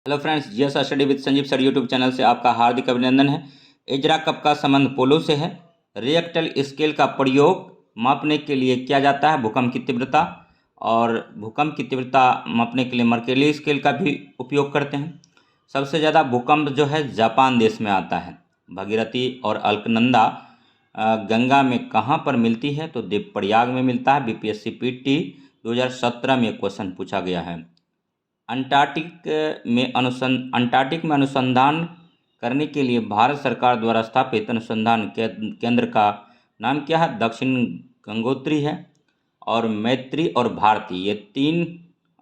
Hello friends, GS study with Sanjeev sir YouTube channel से आपका हार्दिक अभिनंदन है। एजरा कप का संबंध पोलो से है। रिएक्टर स्केल का प्रयोग मापने के लिए किया जाता है भूकंप की तीव्रता, और भूकंप की तीव्रता मापने के लिए मर्केली स्केल का भी उपयोग करते हैं। सबसे ज़्यादा भूकंप जो है जापान देश में आता है। भगीरथी और अलकनंदा गंगा में कहाँ पर मिलती है? तो देवप्रयाग में मिलता है। बीपीएससी पीटी 2017 में क्वेश्चन पूछा गया है। अंटार्कटिक में अनुसंधान करने के लिए भारत सरकार द्वारा स्थापित अनुसंधान केंद्र का नाम क्या है? दक्षिण गंगोत्री है। और मैत्री और भारती, ये तीन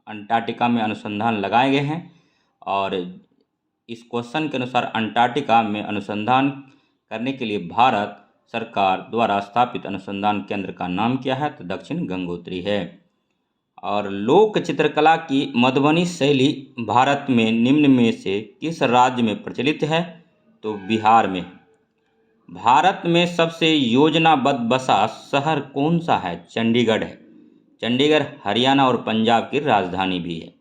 अंटार्कटिका में अनुसंधान लगाए गए हैं। और इस क्वेश्चन के अनुसार अंटार्कटिका में अनुसंधान करने के लिए भारत सरकार द्वारा स्थापित अनुसंधान केंद्र का नाम क्या है? तो दक्षिण गंगोत्री है। और लोक चित्रकला की मधुबनी शैली भारत में निम्न में से किस राज्य में प्रचलित है? तो बिहार में। भारत में सबसे योजनाबद्ध बसा शहर कौन सा है? चंडीगढ़ है। चंडीगढ़ हरियाणा और पंजाब की राजधानी भी है,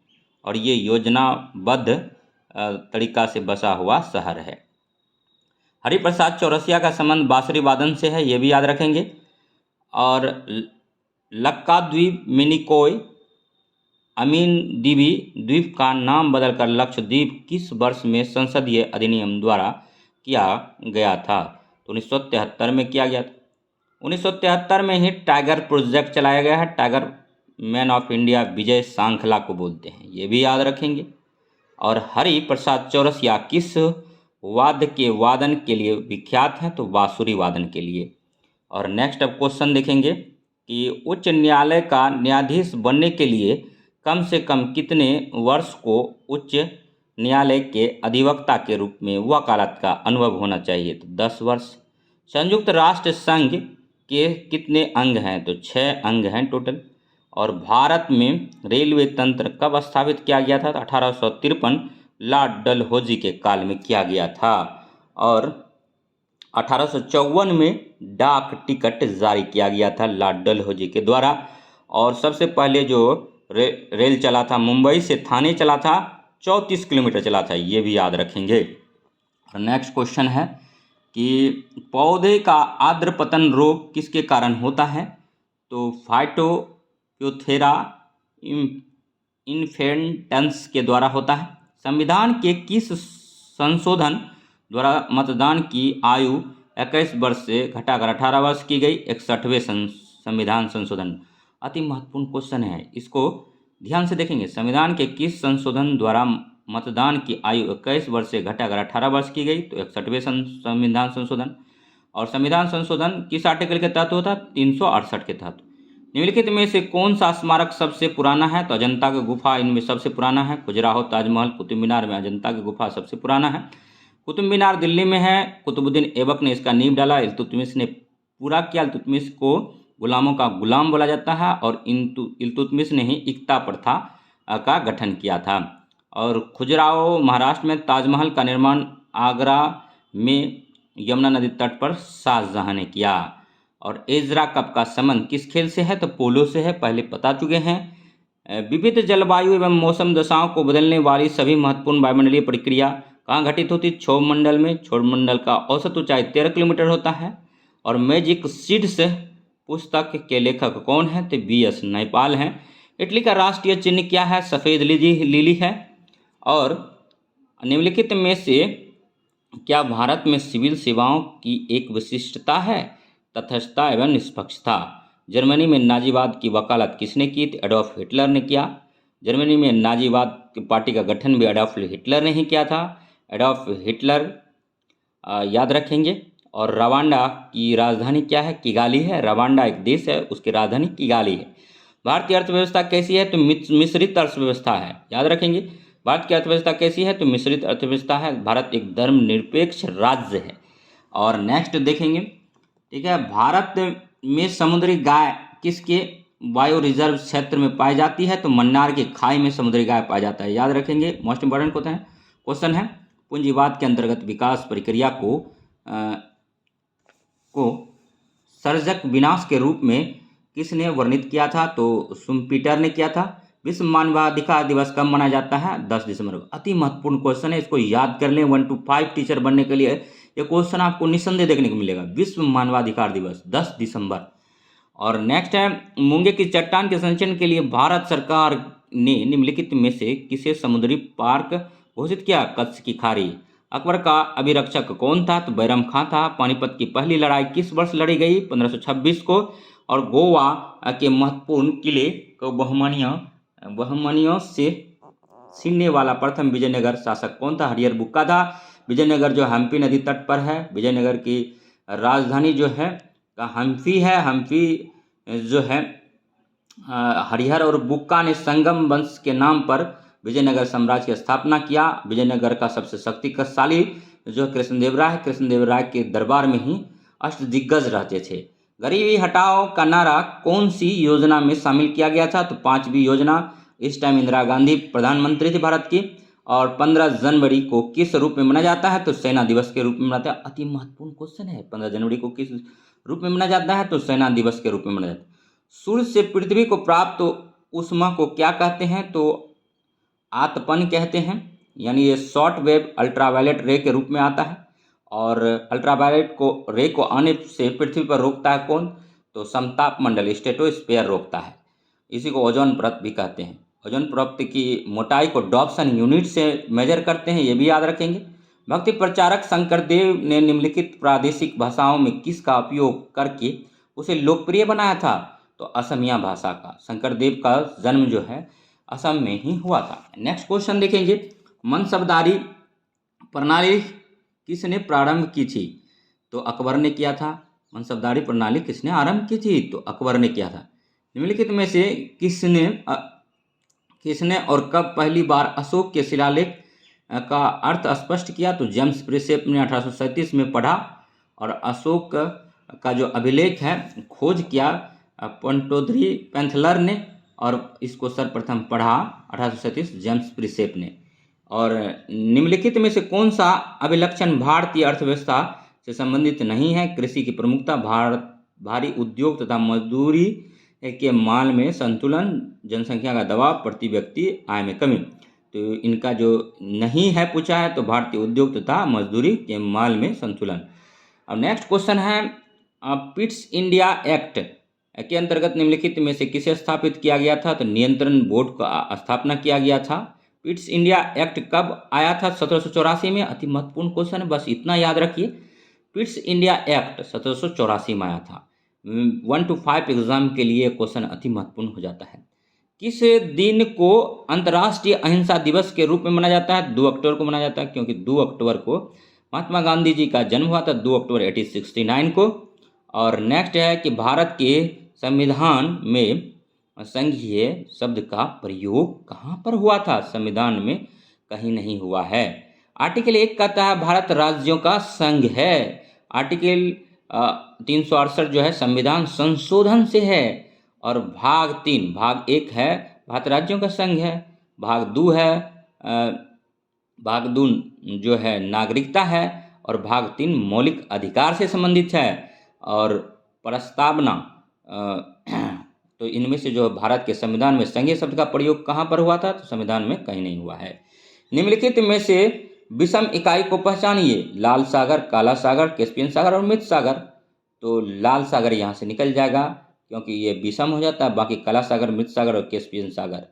और ये योजनाबद्ध तरीका से बसा हुआ शहर है। हरिप्रसाद चौरसिया का संबंध बांसुरी वादन से है, ये भी याद रखेंगे। और लक्काद्वीप मिनिकॉय अमीन दीवी द्वीप का नाम बदलकर लक्षद्वीप किस वर्ष में संसदीय अधिनियम द्वारा किया गया था? तो 1973 में किया गया था। 1973 में ही टाइगर प्रोजेक्ट चलाया गया है। टाइगर मैन ऑफ इंडिया विजय सांखला को बोलते हैं, ये भी याद रखेंगे। और हरि प्रसाद चौरसिया किस वाद्य के वादन के लिए विख्यात हैं? तो बांसुरी वादन के लिए। और नेक्स्ट अब क्वेश्चन देखेंगे कि उच्च न्यायालय का न्यायाधीश बनने के लिए कम से कम कितने वर्ष को उच्च न्यायालय के अधिवक्ता के रूप में वकालत का अनुभव होना चाहिए? तो 10 वर्ष। संयुक्त राष्ट्र संघ के कितने अंग हैं? तो 6 अंग हैं टोटल। और भारत में रेलवे तंत्र कब स्थापित किया गया था? तो 1853 लॉर्ड डलहौजी के काल में किया गया था। और 1854 में डाक टिकट जारी किया गया था लॉर्ड डलहौजी के द्वारा। और सबसे पहले जो रेल चला था मुंबई से थाने चला था, 34 किलोमीटर चला था, ये भी याद रखेंगे। और नेक्स्ट क्वेश्चन है कि पौधे का आर्द्र पतन रोग किसके कारण होता है? तो फाइटोप्थोरा इन्फेक्टस के द्वारा होता है। संविधान के किस संशोधन द्वारा मतदान की आयु 21 वर्ष से घटाकर 18 वर्ष की गई? 61वें संविधान संशोधन। अति महत्वपूर्ण क्वेश्चन है, इसको ध्यान से देखेंगे। संविधान के किस संशोधन द्वारा मतदान की आयु 21 वर्ष से घटाकर 18 वर्ष की गई? तो 61वें संविधान संशोधन। और संविधान संशोधन किस आर्टिकल के तहत होता? 368 के तहत। निम्नलिखित में से कौन सा स्मारक सबसे पुराना है? तो अजंता की गुफा इनमें सबसे पुराना है। खजुराहो, ताजमहल, कुतुब मीनार में अजंता की गुफा सबसे पुराना है। कुतुब मीनार दिल्ली में है। कुतुबुद्दीन ऐबक ने इसका नींव डाला। इल्तुतमिश ने पूरा किया। इल्तुतमिश को गुलामों का गुलाम बोला जाता है, और इल्तुतमिश ने ही इक्ता प्रथा का गठन किया था। और खजुराहो महाराष्ट्र में। ताजमहल का निर्माण आगरा में यमुना नदी तट पर शाहजहां ने किया। और एजरा कप का संबंध किस खेल से है? तो पोलो से है, पहले बता चुके हैं। विविध जलवायु एवं मौसम दशाओं को बदलने वाली सभी महत्वपूर्ण वायुमंडलीय प्रक्रिया कहाँ घटित होती? क्षोभ मंडल में। क्षोभ मंडल का औसत ऊंचाई 13 किलोमीटर होता है। और मैजिक सीड्स पुस्तक के लेखक कौन है? तो BS नैपाल हैं। इटली का राष्ट्रीय चिन्ह क्या है? सफ़ेद लिली है। और निम्नलिखित में से क्या भारत में सिविल सेवाओं की एक विशिष्टता है? तटस्थता एवं निष्पक्षता। जर्मनी में नाजीवाद की वकालत किसने की? तो एडोल्फ हिटलर ने किया। जर्मनी में नाजीवाद पार्टी का गठन भी एडोल्फ हिटलर ने ही किया था। एडोल्फ हिटलर याद रखेंगे। और रवांडा की राजधानी क्या है? किगाली है। रवांडा एक देश है, उसकी राजधानी किगाली है। भारतीय अर्थव्यवस्था कैसी है? तो मिश्रित अर्थव्यवस्था है, याद रखेंगे। भारत की अर्थव्यवस्था कैसी है? तो मिश्रित अर्थव्यवस्था है। भारत एक धर्मनिरपेक्ष राज्य है। और नेक्स्ट देखेंगे, ठीक है, भारत में समुद्री गाय किसके बायो रिजर्व क्षेत्र में पाई जाती है? तो मन्नार की खाई में समुद्री गाय पाया जाता है, याद रखेंगे। मोस्ट इंपॉर्टेंट क्वेश्चन है। पूंजीवाद के अंतर्गत विकास प्रक्रिया को सर्जक विनाश के रूप में किसने वर्णित किया था? तो शुम्पीटर ने किया था। विश्व मानवाधिकार दिवस कब मनाया जाता है? 10 दिसंबर को। अति महत्वपूर्ण क्वेश्चन है, इसको याद कर लें। 1 to 5 टीचर बनने के लिए ये क्वेश्चन आपको निस्संदेह देखने को मिलेगा। विश्व मानवाधिकार दिवस 10 दिसंबर। और नेक्स्ट है, मूंगे की चट्टान के संरक्षण के लिए भारत सरकार ने निम्नलिखित में से किसे समुद्री पार्क घोषित किया? कच्छ की खाड़ी। अकबर का अभिरक्षक कौन था? तो बैरम खां था। पानीपत की पहली लड़ाई किस वर्ष लड़ी गई? 1526 को। और गोवा के महत्वपूर्ण किले को बहमनियों से छीनने वाला प्रथम विजयनगर शासक कौन था? हरिहर बुक्का था। विजयनगर जो हम्पी नदी तट पर है, विजयनगर की राजधानी जो है हम्पी है। हम्पी जो है हरिहर और बुक्का ने संगम वंश के नाम पर विजयनगर साम्राज्य की स्थापना किया। विजयनगर का सबसे शक्तिशाली जो कृष्णदेव राय है, कृष्णदेव राय के दरबार में ही अष्टदिग्गज रहते थे। गरीबी हटाओ का नारा कौन सी योजना में शामिल किया गया था? तो 5वीं योजना। इस टाइम इंदिरा गांधी प्रधानमंत्री थी भारत की। और 15 जनवरी को किस रूप में मनाया जाता है? तो सेना दिवस के रूप में मनाते हैं। अति महत्वपूर्ण क्वेश्चन है। 15 जनवरी को किस रूप में मनाया जाता है? तो सेना दिवस के रूप में मनाया जाता है। सूर्य से पृथ्वी को प्राप्त ऊष्मा को क्या कहते हैं? तो आतपन कहते हैं। यानी ये शॉर्ट वेव अल्ट्रावायलेट रे के रूप में आता है। और अल्ट्रावायलेट को रे को आने से पृथ्वी पर रोकता है कौन? तो समताप मंडल स्ट्रेटोस्फीयर रोकता है। इसी को ओजोन परत भी कहते हैं। ओजोन परत की मोटाई को डॉप्सन यूनिट से मेजर करते हैं, ये भी याद रखेंगे। भक्ति प्रचारक शंकरदेव ने निम्नलिखित प्रादेशिक भाषाओं में किसका उपयोग करके उसे लोकप्रिय बनाया था? तो असमिया भाषा का। शंकरदेव का जन्म जो है असम में ही हुआ था। नेक्स्ट क्वेश्चन देखेंगे, मनसबदारी प्रणाली किसने प्रारंभ की थी? तो अकबर ने किया था। मनसबदारी प्रणाली किसने आरंभ की थी? तो अकबर ने किया था। निम्नलिखित में से किसने और कब पहली बार अशोक के शिलालेख का अर्थ स्पष्ट किया? तो जेम्स प्रिसेप ने 1837 में पढ़ा। और अशोक का जो अभिलेख है खोज किया पंटोधरी पेंथलर ने। और इसको सर्वप्रथम पढ़ा 1837 जेम्स प्रिसेप ने। और निम्नलिखित में से कौन सा अभिलक्षण भारतीय अर्थव्यवस्था से संबंधित नहीं है? कृषि की प्रमुखता, भारी उद्योग तथा मजदूरी के माल में संतुलन, जनसंख्या का दबाव, प्रति व्यक्ति आय में कमी। तो इनका जो नहीं है पूछा है तो भारतीय उद्योग तथा मजदूरी के माल में संतुलन। अब नेक्स्ट क्वेश्चन है, पिट्स इंडिया एक्ट के अंतर्गत निम्नलिखित में से किसे स्थापित किया गया था? तो नियंत्रण बोर्ड का स्थापना किया गया था। पिट्स इंडिया एक्ट कब आया था? 1784 में। अति महत्वपूर्ण क्वेश्चन है, बस इतना याद रखिए। पिट्स इंडिया एक्ट 1784 में आया था। 1 to 5 एग्जाम के लिए क्वेश्चन अति महत्वपूर्ण हो जाता है। किस दिन को अंतर्राष्ट्रीय अहिंसा दिवस के रूप में मनाया जाता है? 2 अक्टूबर को मनाया जाता है, क्योंकि 2 अक्टूबर को महात्मा गांधी जी का जन्म हुआ था, 2 अक्टूबर 1869 को। और नेक्स्ट है कि भारत के संविधान में संघीय शब्द का प्रयोग कहाँ पर हुआ था? संविधान में कहीं नहीं हुआ है। आर्टिकल 1 कहता है भारत राज्यों का संघ है। आर्टिकल 368 जो है संविधान संशोधन से है। और भाग 3, भाग 1 है भारत राज्यों का संघ है। भाग 2 है भाग 2 जो है नागरिकता है। और भाग 3 मौलिक अधिकार से संबंधित है। और प्रस्तावना तो इनमें से जो भारत के संविधान में संघीय शब्द का प्रयोग कहाँ पर हुआ था? तो संविधान में कहीं नहीं हुआ है। निम्नलिखित में से विषम इकाई को पहचानिए। लाल सागर, काला सागर, कैस्पियन सागर और मृत सागर। तो लाल सागर यहाँ से निकल जाएगा क्योंकि ये विषम हो जाता है। बाकी काला सागर, मृत सागर और कैस्पियन सागर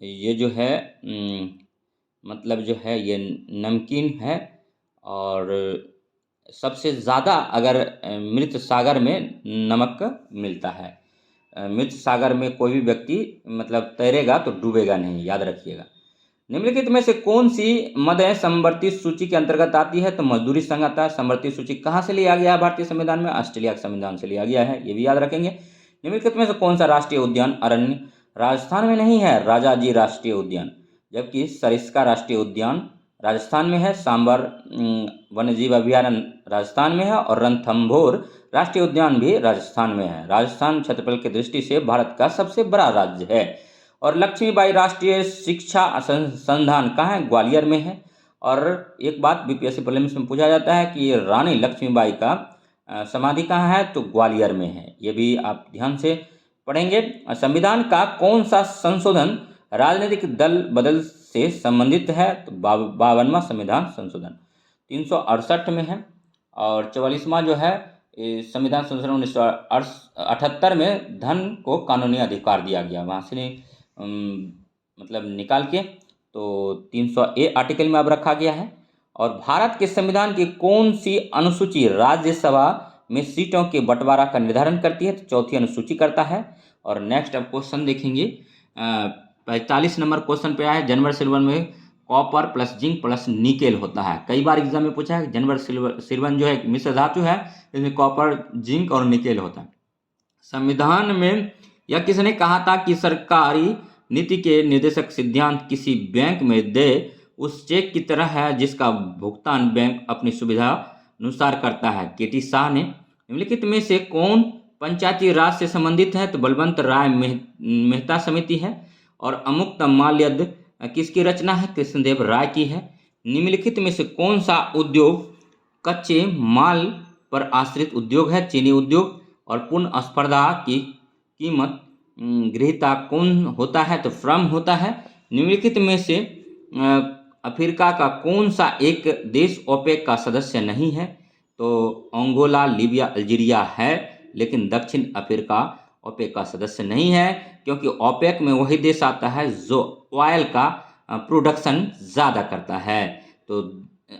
ये जो है मतलब जो है ये नमकीन है। और सबसे ज़्यादा अगर मृत सागर में नमक मिलता है। मृत सागर में कोई भी व्यक्ति मतलब तैरेगा तो डूबेगा नहीं, याद रखिएगा। निम्नलिखित में से कौन सी मद समवर्ती सूची के अंतर्गत आती है? तो मजदूरी संघ आता है। समवर्ती सूची कहाँ से लिया गया है भारतीय संविधान में? ऑस्ट्रेलिया के संविधान से लिया गया है, ये भी याद रखेंगे। निम्नलिखित में से कौन सा राष्ट्रीय उद्यान अरण्य राजस्थान में नहीं है? राजाजी राष्ट्रीय उद्यान। जबकि सरिस्का राष्ट्रीय उद्यान राजस्थान में है। सांबर वन्यजीव अभयारण्य राजस्थान में है। और रणथंभौर राष्ट्रीय उद्यान भी राजस्थान में है। राजस्थान क्षेत्रफल की दृष्टि से भारत का सबसे बड़ा राज्य है। और लक्ष्मीबाई राष्ट्रीय शिक्षा संस्थान कहाँ है? ग्वालियर में है। और एक बात बीपीएससी प्रीलिम्स में पूछा जाता है कि रानी लक्ष्मीबाई का समाधि कहाँ है? तो ग्वालियर में है। ये भी आप ध्यान से पढ़ेंगे। संविधान का कौन सा संशोधन राजनीतिक दल बदल से संबंधित है तो 52वां संविधान संशोधन 368 में है। और 44वां जो है संविधान संशोधन 1978 में धन को कानूनी अधिकार दिया गया, वहाँ से मतलब निकाल के तो 300A आर्टिकल में अब रखा गया है। और भारत के संविधान की कौन सी अनुसूची राज्यसभा में सीटों के बंटवारा का निर्धारण करती है? तो चौथी अनुसूची करता है। और नेक्स्ट अब क्वेश्चन देखेंगे 45 नंबर क्वेश्चन पे आया है, जनवर सिल्वर में copper plus zinc plus nickel होता है। कई बार एग्जाम में पूछा है। जनवर सिल्वर जो है एक मिश्र धातु है, इसमें कॉपर जिंक और निकेल होता है। संविधान में यह किसने कहा था कि सरकारी नीति के निर्देशक सिद्धांत किसी बैंक में दे उस चेक की तरह है जिसका भुगतान बैंक अपनी सुविधा अनुसार करता है? केटी शाह ने। निम्नलिखित में से कौन पंचायती राज से संबंधित है? तो बलवंत राय मेहता समिति है। और अमुक्त माल्यद किसकी रचना है? कृष्णदेव राय की है। निम्नलिखित में से कौन सा उद्योग कच्चे माल पर आश्रित उद्योग है? चीनी उद्योग। और पूर्ण स्पर्धा की कीमत गृहीता कौन होता है? तो फ्रम होता है। निम्नलिखित में से अफ्रीका का कौन सा एक देश ओपेक का सदस्य नहीं है? तो अंगोला, लीबिया, अल्जीरिया है, लेकिन दक्षिण अफ्रीका ओपेक का सदस्य नहीं है, क्योंकि ओपेक में वही देश आता है जो ऑयल का प्रोडक्शन ज़्यादा करता है। तो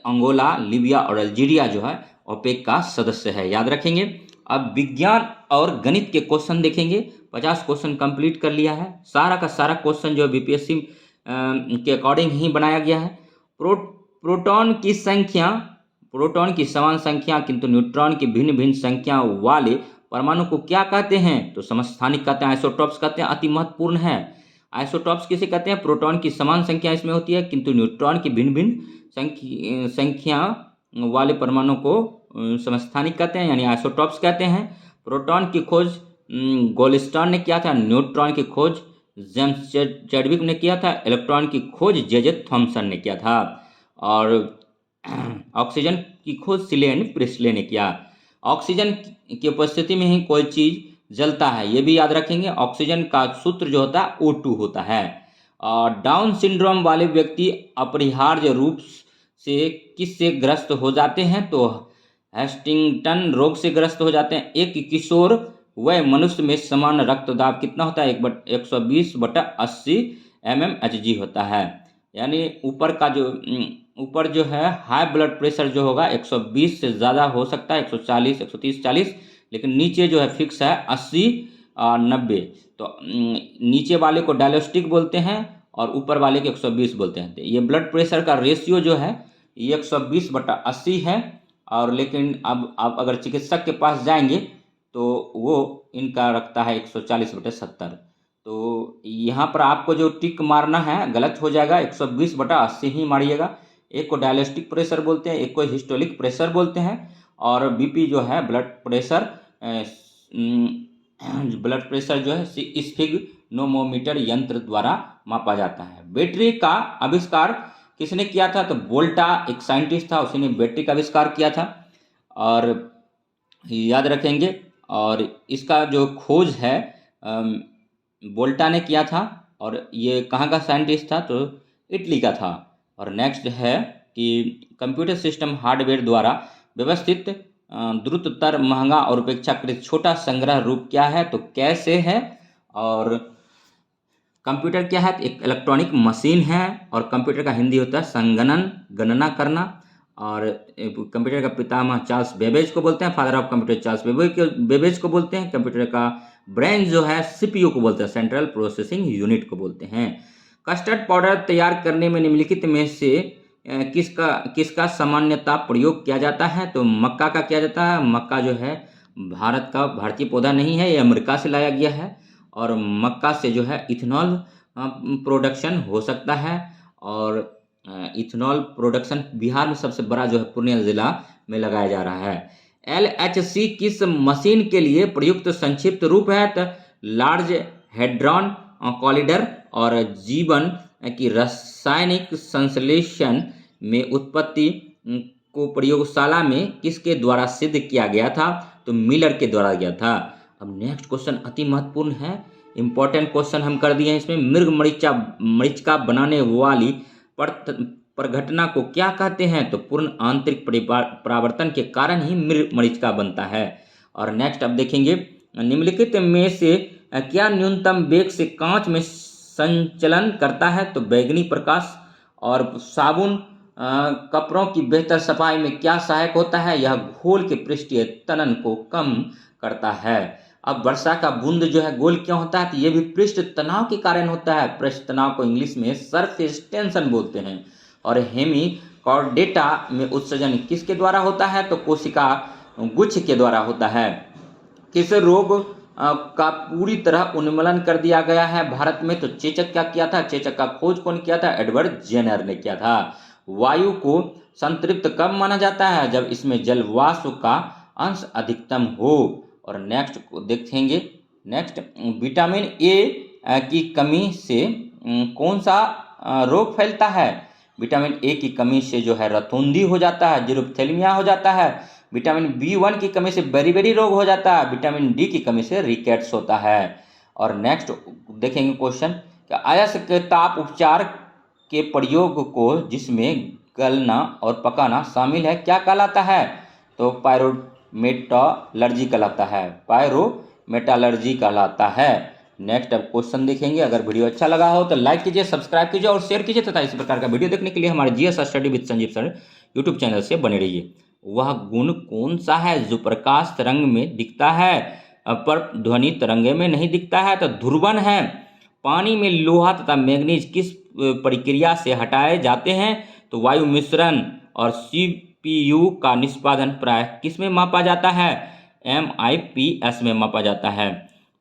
अंगोला, लीबिया और अल्जीरिया जो है ओपेक का सदस्य है, याद रखेंगे। अब विज्ञान और गणित के क्वेश्चन देखेंगे। 50 क्वेश्चन कंप्लीट कर लिया है। सारा का सारा क्वेश्चन जो है बीपीएससी के अकॉर्डिंग ही बनाया गया है। प्रोटॉन की समान संख्या किंतु न्यूट्रॉन की भिन्न भिन्न संख्या वाले परमाणु को क्या कहते हैं? तो समस्थानिक कहते हैं, आइसोटॉप्स कहते हैं। अति महत्वपूर्ण है। आइसोटॉप्स किसे कहते हैं? प्रोटॉन की समान संख्या इसमें होती है, किंतु न्यूट्रॉन की भिन्न भिन्न संख्या वाले परमाणु को समस्थानिक कहते हैं, यानी आइसोटॉप्स कहते हैं। प्रोटॉन की खोज गोल्डस्टर्न ने किया था। न्यूट्रॉन की खोज जेम्स चैडविक ने किया था। इलेक्ट्रॉन की खोज जे थॉमसन ने किया था। और ऑक्सीजन की खोज सिलेन प्रिस्ले ने किया। ऑक्सीजन की उपस्थिति में ही कोई चीज जलता है, ये भी याद रखेंगे। ऑक्सीजन का सूत्र जो होता है O2 होता है। और डाउन सिंड्रोम वाले व्यक्ति अपरिहार्य रूप से किससे ग्रस्त हो जाते हैं? तो हेस्टिंगटन रोग से ग्रस्त हो जाते हैं। एक किशोर वह मनुष्य में समान रक्तदाब कितना होता है? 120/80 mmHg होता है। यानी ऊपर जो है हाई ब्लड प्रेशर जो होगा 120 से ज़्यादा हो सकता है, 140, 130, 40, लेकिन नीचे जो है फिक्स है 80 और 90। तो नीचे वाले को डायलिस्टिक बोलते हैं और ऊपर वाले को 120 बोलते हैं। तो ये ब्लड प्रेशर का रेशियो जो है ये 120/80 है। और लेकिन अब आप अगर चिकित्सक के पास जाएंगे तो वो इनका रखता है 140/70। तो यहाँ पर आपको जो टिक मारना है गलत हो जाएगा, 120/80 ही मारिएगा। एक को डायलिस्टिक प्रेशर बोलते हैं, एक को हिस्टोलिक प्रेशर बोलते हैं। और बीपी जो है ब्लड प्रेशर जो है स्फिग्नोमीटर यंत्र द्वारा मापा जाता है। बैटरी का आविष्कार किसने किया था? तो वोल्टा एक साइंटिस्ट था, उसी ने बैटरी का आविष्कार किया था, और याद रखेंगे। और इसका जो खोज है वोल्टा ने किया था, और ये कहाँ का साइंटिस्ट था? तो इटली का था। और नेक्स्ट है कि कंप्यूटर सिस्टम हार्डवेयर द्वारा व्यवस्थित द्रुततर, महंगा और अपेक्षाकृत छोटा संग्रह रूप क्या है? तो कैसे है। और कंप्यूटर क्या है? एक इलेक्ट्रॉनिक मशीन है, और कंप्यूटर का हिंदी होता है संगणन, गणना करना। और कंप्यूटर का पितामह चार्ल्स बेबेज को बोलते हैं, father of computer Charles Babbage को बोलते हैं। कंप्यूटर का ब्रेन जो है सीपीयू को बोलते हैं, सेंट्रल प्रोसेसिंग यूनिट को बोलते हैं। कस्टर्ड पाउडर तैयार करने में निम्नलिखित में से किसका सामान्यतः प्रयोग किया जाता है? तो मक्का का किया जाता है। मक्का जो है भारत का भारतीय पौधा नहीं है, ये अमेरिका से लाया गया है। और मक्का से जो है इथेनॉल प्रोडक्शन हो सकता है। और इथेनॉल प्रोडक्शन बिहार में सबसे बड़ा जो है पूर्णिया जिला में लगाया जा रहा है। LHC किस मशीन के लिए प्रयुक्त संक्षिप्त रूप है? तो लार्ज हेड्रॉन कॉलिडर। और जीवन की रासायनिक संश्लेषण में उत्पत्ति को प्रयोगशाला में किसके द्वारा सिद्ध किया गया था? तो मिलर के द्वारा किया था। अब नेक्स्ट क्वेश्चन अति महत्वपूर्ण है, इंपॉर्टेंट क्वेश्चन हम कर दिए हैं इसमें। मृग मरीचिका बनाने वाली प्रघटना को क्या कहते हैं? तो पूर्ण आंतरिक परावर्तन के कारण ही मृग मरीचिका बनता है। और नेक्स्ट अब देखेंगे, निम्नलिखित में से क्या न्यूनतम वेग से कांच में संचलन करता है? तो बैगनी प्रकाश। और साबुन कपड़ों की बेहतर सफाई में क्या सहायक होता है? यह घोल के पृष्ठीय तनन को कम करता है। अब वर्षा का बूंद जो है गोल क्यों होता है? तो ये भी पृष्ठ तनाव के कारण होता है। पृष्ठ तनाव को इंग्लिश में सरफेस टेंशन बोलते हैं। और हेमिकॉर्डेटा में उत्सर्जन किसके द्वारा होता है? तो कोशिका गुच्छ के द्वारा होता है। किस रोग का पूरी तरह उन्मूलन कर दिया गया है भारत में? तो चेचक क्या किया था? चेचक का खोज कौन किया था? एडवर्ड जेनर ने किया था। वायु को संतृप्त कब माना जाता है? जब इसमें जल वाष्प का अंश अधिकतम हो। और नेक्स्ट देखेंगे, नेक्स्ट विटामिन ए की कमी से कौन सा रोग फैलता है? विटामिन ए की कमी से जो है रतौंधी हो जाता है, जीरोप्थेल्मिया हो जाता है। विटामिन B1 की कमी से बेरी रोग हो जाता है। विटामिन डी की कमी से रिकेट्स होता है। और नेक्स्ट देखेंगे क्वेश्चन, अयस्क के ताप उपचार के प्रयोग को जिसमें गलना और पकाना शामिल है क्या कहलाता है? तो पायरोमेटालर्जी कहलाता है। पायरोमेटालर्जी कहलाता है। नेक्स्ट अब क्वेश्चन देखेंगे। अगर वीडियो अच्छा लगा हो तो लाइक कीजिए, सब्सक्राइब कीजिए और शेयर कीजिए तथा इस प्रकार का वीडियो देखने के लिए हमारे GS study with Sanjeev sir YouTube channel से बने रहिए। वह गुण कौन सा है जो प्रकाश तरंग में दिखता है पर ध्वनि तरंगे में नहीं दिखता है? तो ध्रुवन है। पानी में लोहा तथा मैग्नीज किस प्रक्रिया से हटाए जाते हैं? तो वायु मिश्रण। और CPU का निष्पादन प्राय किस में मापा जाता है? MIPS में मापा जाता है।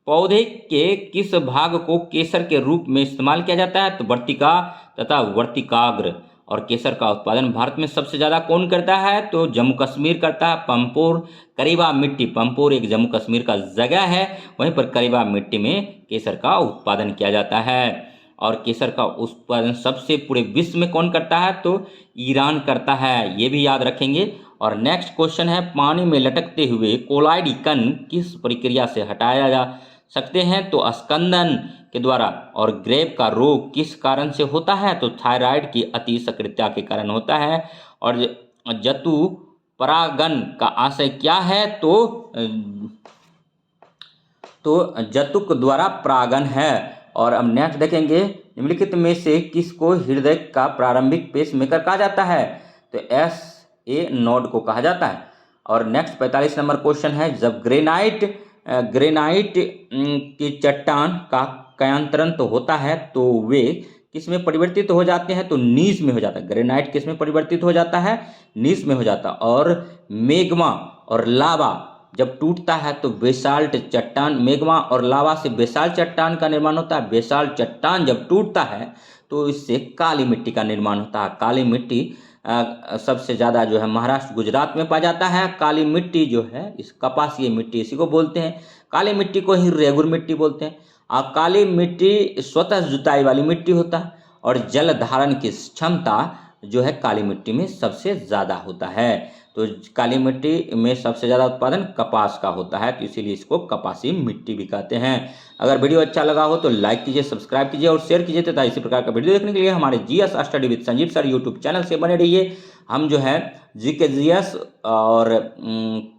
पौधे के किस भाग को केसर के रूप में इस्तेमाल किया जाता है? तो वर्तिका तथा वर्तिकाग्र। और केसर का उत्पादन भारत में सबसे ज़्यादा कौन करता है? तो जम्मू कश्मीर करता है। पंपोर करीबा मिट्टी, पंपोर एक जम्मू कश्मीर का जगह है, वहीं पर करीबा मिट्टी में केसर का उत्पादन किया जाता है। और केसर का उत्पादन सबसे पूरे विश्व में कौन करता है? तो ईरान करता है, ये भी याद रखेंगे। और नेक्स्ट क्वेश्चन है, पानी में लटकते हुए कोलाइडी कण किस प्रक्रिया से हटाया जा सकते हैं? तो स्कंदन के द्वारा। और ग्रेव का रोग किस कारण से होता है? तो थायराइड की अति सक्रियता के कारण होता है। और जतु परागन का आशय क्या है? तो जतुक द्वारा परागन है। और अब नेक्स्ट देखेंगे, निम्नलिखित में से किसको हृदय का प्रारंभिक पेसमेकर कहा जाता है? तो SA नोड को कहा जाता है। और नेक्स्ट 45 नंबर क्वेश्चन है, जब ग्रेनाइट की चट्टान का कयांतरण तो होता है तो वे किस में परिवर्तित हो जाते हैं? तो नीस में हो जाता है। ग्रेनाइट किस में परिवर्तित हो जाता है? नीस में हो जाता है। और मेग्मा और लावा जब टूटता है तो बेसाल्ट चट्टान, मेग्मा और लावा से बेसाल्ट चट्टान का निर्माण होता है। बेसाल्ट चट्टान जब टूटता है तो इससे काली मिट्टी का निर्माण होता है। काली मिट्टी सबसे ज़्यादा जो है महाराष्ट्र गुजरात में पाया जाता है। काली मिट्टी जो है इस कपासीय मिट्टी इसी को बोलते हैं। काली मिट्टी को ही रेगुर मिट्टी बोलते हैं। काली मिट्टी स्वतः जुताई वाली मिट्टी होता है। और जल धारण की क्षमता जो है काली मिट्टी में सबसे ज़्यादा होता है। तो काली मिट्टी में सबसे ज़्यादा उत्पादन कपास का होता है, तो इसीलिए इसको कपासी मिट्टी भी कहते हैं। अगर वीडियो अच्छा लगा हो तो लाइक कीजिए, सब्सक्राइब कीजिए और शेयर कीजिए तथा इसी प्रकार का वीडियो देखने के लिए हमारे GS study with Sanjeev sir YouTube channel से बने रहिए। हम जो है GK GS और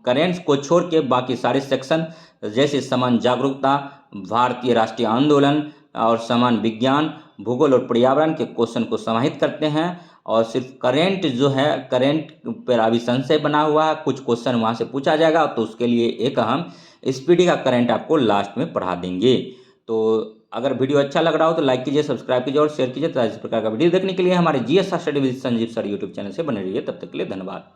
करेंट्स को छोड़ के बाकी सारे सेक्शन जैसे समान जागरूकता, भारतीय राष्ट्रीय आंदोलन और समान विज्ञान, भूगोल और पर्यावरण के क्वेश्चन को समाहित करते हैं। और सिर्फ करेंट जो है, करेंट पर अभी संशय बना हुआ है, कुछ क्वेश्चन वहाँ से पूछा जाएगा, तो उसके लिए एक हम स्पीडी का करंट आपको लास्ट में पढ़ा देंगे। तो अगर वीडियो अच्छा लग रहा हो तो लाइक कीजिए, सब्सक्राइब कीजिए और शेयर कीजिए। तो इस प्रकार का वीडियो देखने के लिए हमारे GS study with Sanjeev sir YouTube channel से बने रहिए। तब तक के लिए धन्यवाद।